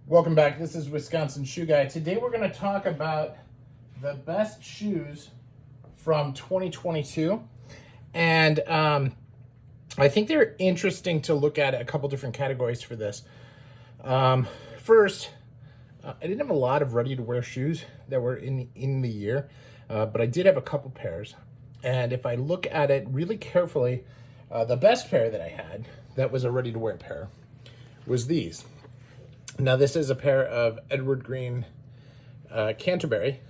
Welcome back. This is Wisconsin Shoe Guy. Today we're going to talk about the best shoes from 2022. And I think they're interesting to look at a couple different categories for this. First, I didn't have a lot of ready-to-wear shoes that were in the year, but I did have a couple pairs. And if I look at it really carefully, the best pair that I had that was a ready-to-wear pair was these. Now this is a pair of Edward Green Canterbury,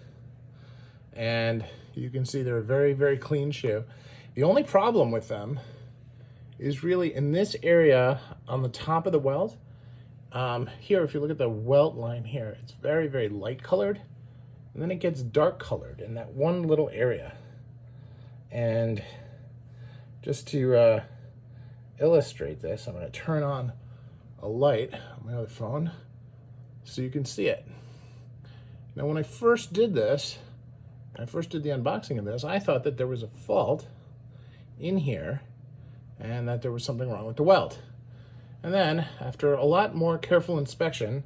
and you can see they're a very, very clean shoe. The only problem with them is really in this area on the top of the welt. Here, if you look at the welt line here, it's very, very light colored, and then it gets dark colored in that one little area. And just to illustrate this, I'm going to turn on a light on my other phone so you can see it. Now when I first did this, I first did the unboxing of this, I thought that there was a fault in here and that there was something wrong with the welt. And then after a lot more careful inspection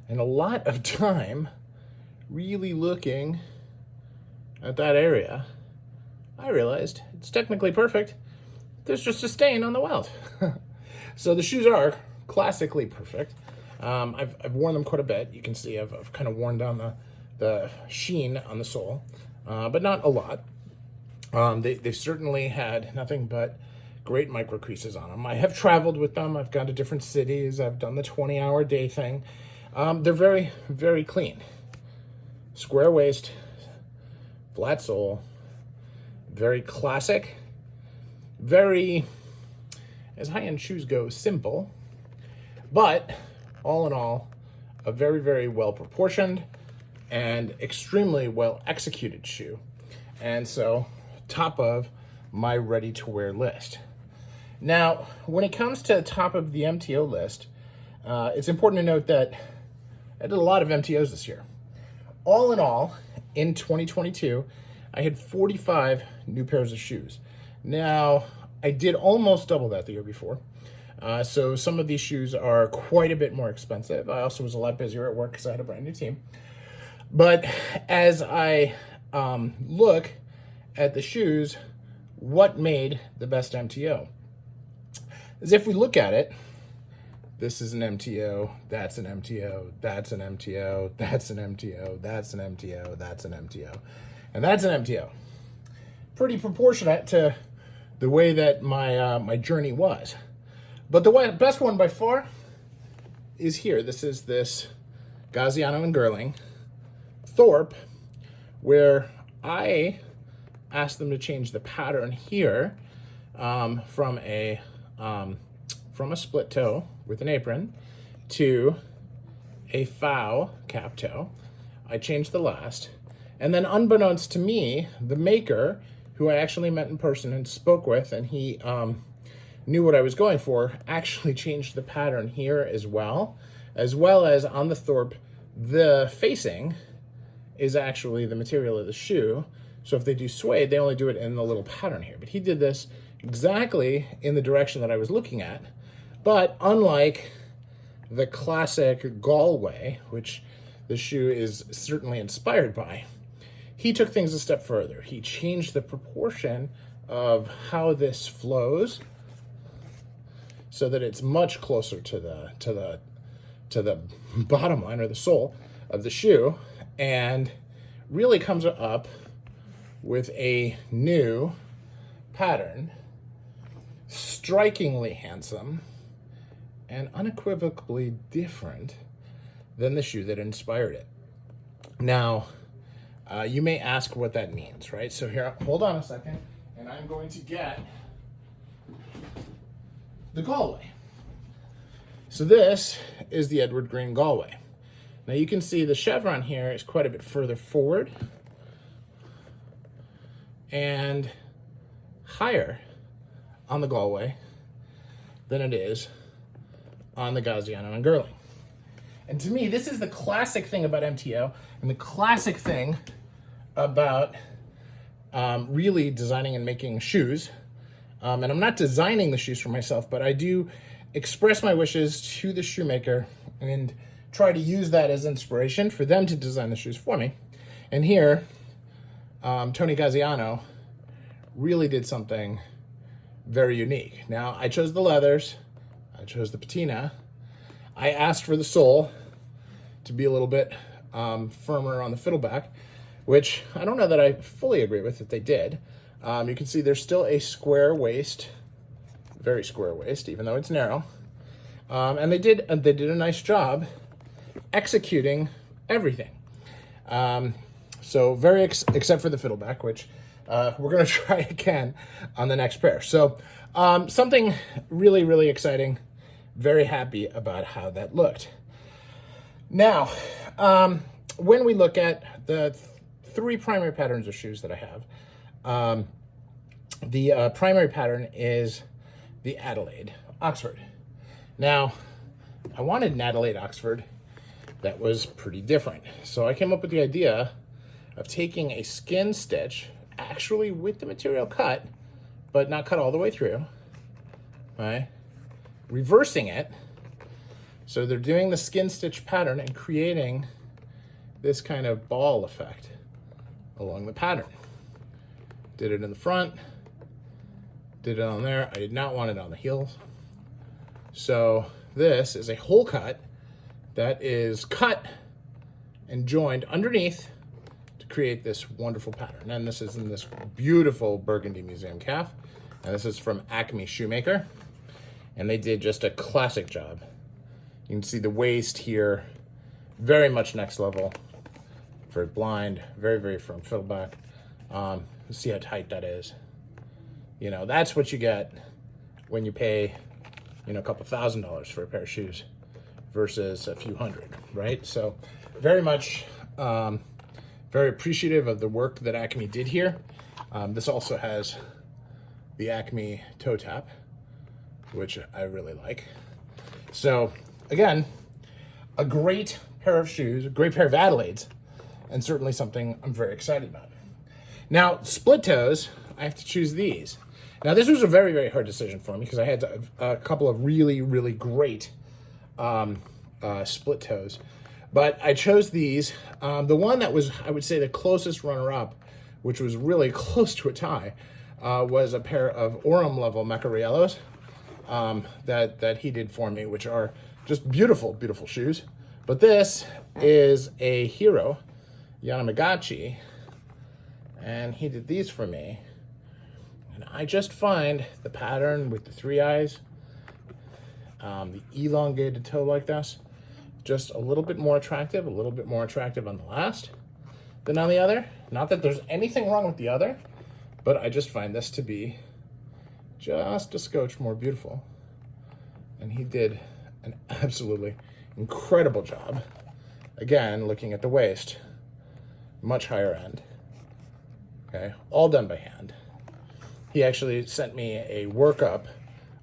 and a lot of time really looking at that area, I realized it's technically perfect. There's just a stain on the welt. So the shoes are classically perfect. I've worn them quite a bit. You can see I've kind of worn down the sheen on the sole, but not a lot. They've certainly had nothing but great micro creases on them. I have traveled with them. I've gone to different cities. I've done the 20-hour day thing. They're very, very clean. Square waist, flat sole, very classic, very, as high-end shoes go, simple. But all in all, a very, very well proportioned and extremely well executed shoe. And so, top of my ready to wear list. Now, when it comes to the top of the MTO list, it's important to note that I did a lot of MTOs this year. All in all, in 2022, I had 45 new pairs of shoes. Now, I did almost double that the year before. So some of these shoes are quite a bit more expensive. I also was a lot busier at work because I had a brand new team. But as I look at the shoes, what made the best MTO? As if we look at it, this is an MTO, that's an MTO, that's an MTO, that's an MTO, that's an MTO, that's an MTO, and that's an MTO. Pretty proportionate to the way that my journey was. But the best one by far is here. This is this Gaziano and Girling Thorpe, where I asked them to change the pattern here from a split toe with an apron to a faux cap toe. I changed the last, and then unbeknownst to me, the maker, who I actually met in person and spoke with, and he knew what I was going for, actually changed the pattern here as well as on the Thorpe. The facing is actually the material of the shoe, so if they do suede, they only do it in the little pattern here. But he did this exactly in the direction that I was looking at, but unlike the classic Galway, which the shoe is certainly inspired by, he took things a step further. He changed the proportion of how this flows so that it's much closer to the bottom line or the sole of the shoe, and really comes up with a new pattern, strikingly handsome and unequivocally different than the shoe that inspired it. Now, you may ask what that means, right? So here, hold on a second, and I'm going to get the Galway. So this is the Edward Green Galway. Now you can see the chevron here is quite a bit further forward and higher on the Galway than it is on the Gaziano and Girling. And to me, this is the classic thing about MTO and the classic thing about really designing and making shoes. And I'm not designing the shoes for myself, but I do express my wishes to the shoemaker and try to use that as inspiration for them to design the shoes for me. And here, Tony Gaziano really did something very unique. Now, I chose the leathers, I chose the patina. I asked for the sole to be a little bit firmer on the fiddleback, which I don't know that I fully agree with that they did. You can see there's still a square waist, very square waist, even though it's narrow. And they did a nice job executing everything. So very, except for the fiddleback, which we're gonna try again on the next pair. So something really, really exciting. Very happy about how that looked. Now, when we look at the three primary patterns of shoes that I have, the primary pattern is the Adleaide Oxford. Now, I wanted an Adleaide Oxford that was pretty different. So I came up with the idea of taking a skin stitch, actually with the material cut, but not cut all the way through, right? Reversing it. So they're doing the skin stitch pattern and creating this kind of ball effect along the pattern. Did it in the front, did it on there. I did not want it on the heels. So this is a hole cut that is cut and joined underneath to create this wonderful pattern. And this is in this beautiful Burgundy Museum calf. And this is from Acme Shoemaker. And they did just a classic job. You can see the waist here, very much next level. Very blind, very, very firm fiddleback. See how tight that is. You know, that's what you get when you pay, you know, a couple $1,000s for a pair of shoes versus a few hundred, right? So very much, very appreciative of the work that Acme did here. This also has the Acme toe tap, which I really like. So again, a great pair of shoes, a great pair of Adleides, and certainly something I'm very excited about. Now, split toes, I have to choose these. Now, this was a very, very hard decision for me because I had a couple of really, really great split toes. But I chose these. The one that was, I would say, the closest runner-up, which was really close to a tie, was a pair of Aurum level Meccariellos that he did for me, which are just beautiful, beautiful shoes. But this is a hero, Yanamigachi, and he did these for me. And I just find the pattern with the three eyes, the elongated toe like this, just a little bit more attractive, on the last than on the other. Not that there's anything wrong with the other, but I just find this to be just a scotch more beautiful. And he did an absolutely incredible job. Again, looking at the waist, much higher end. Okay, all done by hand. He actually sent me a workup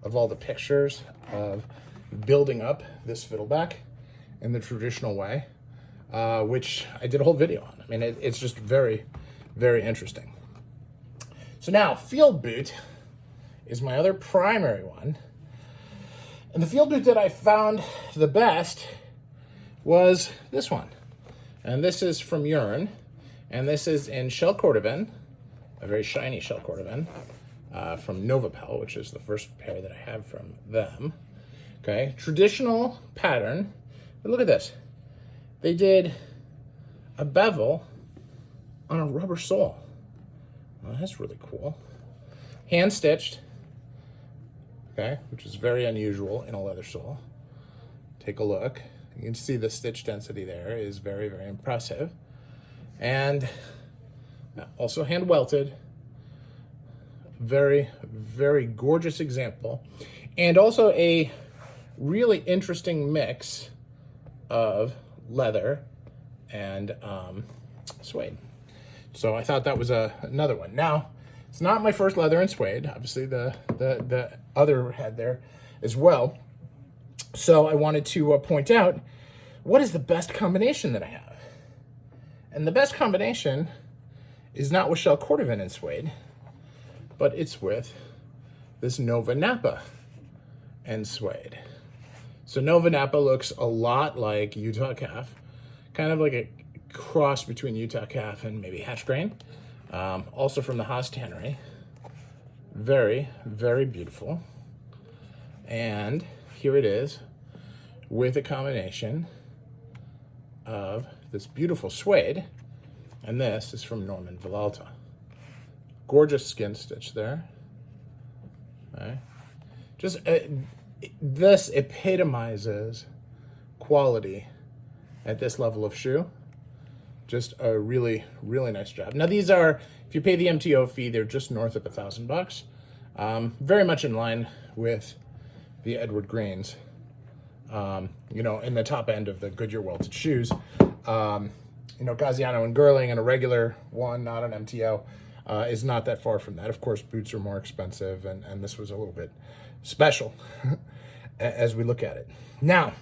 of all the pictures of building up this fiddleback in the traditional way, which I did a whole video on. I mean, it's just very, very interesting. So now, field boot is my other primary one. And the field boot that I found the best was this one. And this is from Yearn. And this is in shell Cordovan, a very shiny shell Cordovan, from Novapel, which is the first pair that I have from them. Okay, traditional pattern. But look at this. They did a bevel on a rubber sole. Well, that's really cool. Hand stitched. Okay, which is very unusual in a leather sole. Take a look. You can see the stitch density there is very, very impressive. And also hand welted. Very, very gorgeous example. And also a really interesting mix of leather and suede. So I thought that was another one. Now, it's not my first leather and suede. Obviously, the other had there as well. So I wanted to point out, what is the best combination that I have? And the best combination is not with shell Cordovan and suede, but it's with this Nova Napa and suede. So Nova Napa looks a lot like Utah calf, kind of like a cross between Utah calf and maybe Hatch grain. Also from the Haas Tannery. Very, very beautiful. And here it is with a combination of this beautiful suede, and this is from Norman Villalta. Gorgeous skin stitch there. Okay. Just this epitomizes quality at this level of shoe. Just a really, really nice job. Now these are, if you pay the MTO fee, they're just north of $1,000. Very much in line with the Edward Greens, you know, in the top end of the Goodyear welted shoes. You know, Gaziano and Girling and a regular one, not an MTO, is not that far from that. Of course, boots are more expensive, and this was a little bit special as we look at it. Now,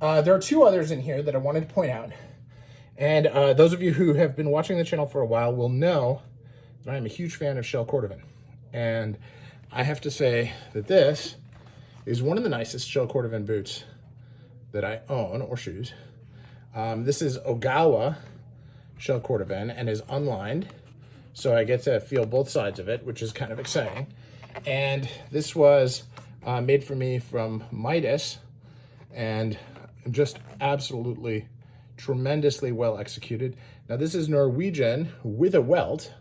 there are two others in here that I wanted to point out. And those of you who have been watching the channel for a while will know that I'm a huge fan of shell Cordovan. And I have to say that this is one of the nicest shell Cordovan boots that I own, or shoes. This is Ogawa shell Cordovan and is unlined. So I get to feel both sides of it, which is kind of exciting. And this was made for me from Midas, and just absolutely tremendously well executed. Now this is Norwegian with a welt,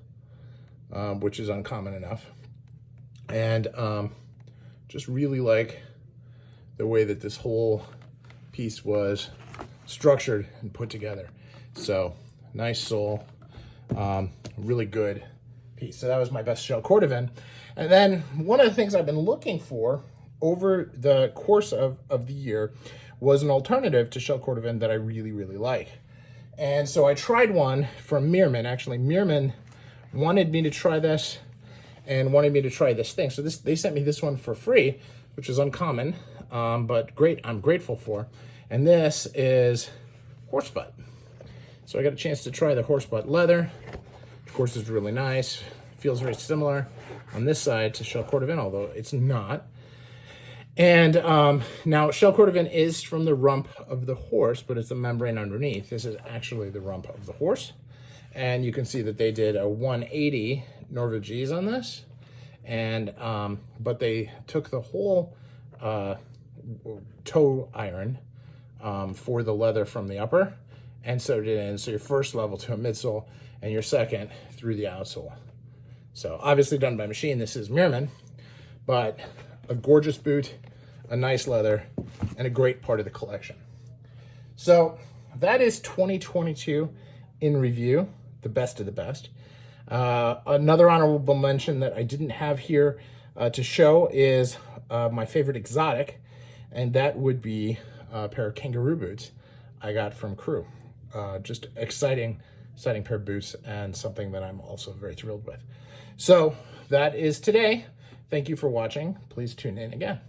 which is uncommon enough. And just really like the way that this whole piece was structured and put together. So nice sole, really good piece. So that was my best shell Cordovan. And then one of the things I've been looking for over the course of the year was an alternative to shell Cordovan that I really, really like. And so I tried one from Meermin. Actually, Meermin wanted me to try this and wanted me to try this thing. So they sent me this one for free, which is uncommon, but great. I'm grateful for. And this is Horsebutt. So I got a chance to try the Horsebutt leather. Of course, it's really nice. Feels very similar on this side to shell Cordovan, although it's not. And now shell Cordovan is from the rump of the horse, but it's the membrane underneath. This is actually the rump of the horse. And you can see that they did a 180 Norvegese on this. And, but they took the whole toe iron for the leather from the upper and sewed it in. So your first level to a midsole and your second through the outsole. So obviously done by machine. This is Meermin, but a gorgeous boot, a nice leather, and a great part of the collection. So that is 2022 in review, the best of the best. Another honorable mention that I didn't have here to show is my favorite exotic, and that would be a pair of Kangaroo boots I got from Cru. Just exciting pair of boots, and something that I'm also very thrilled with. So that is today. Thank you for watching. Please tune in again.